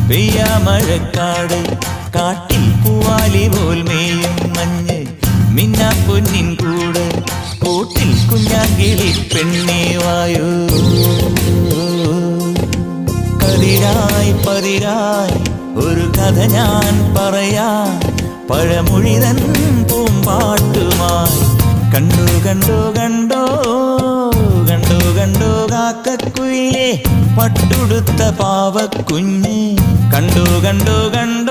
പെയ്യാ മഴക്കാട് കാട്ടിൽ പൂവാലി പോൽ മേയും മഞ്ഞ് മിന്നാ പൊന്നിൻ കൂട് കൂട്ടിൽ കുഞ്ഞാങ്കിളി പെണ്ണേ വായോ കതിരായി പതിരായി ഒരു കഥ ഞാൻ പറയാം പഴമൊഴിതൻ പൂമ്പാട്ടുമായി കണ്ടു കണ്ടു കണ്ടോ കണ്ടു കണ്ടു കാക്കക്കുയിലെ പട്ടുടുത്ത പാവക്കുഞ്ഞ് കണ്ടു കണ്ടു കണ്ടു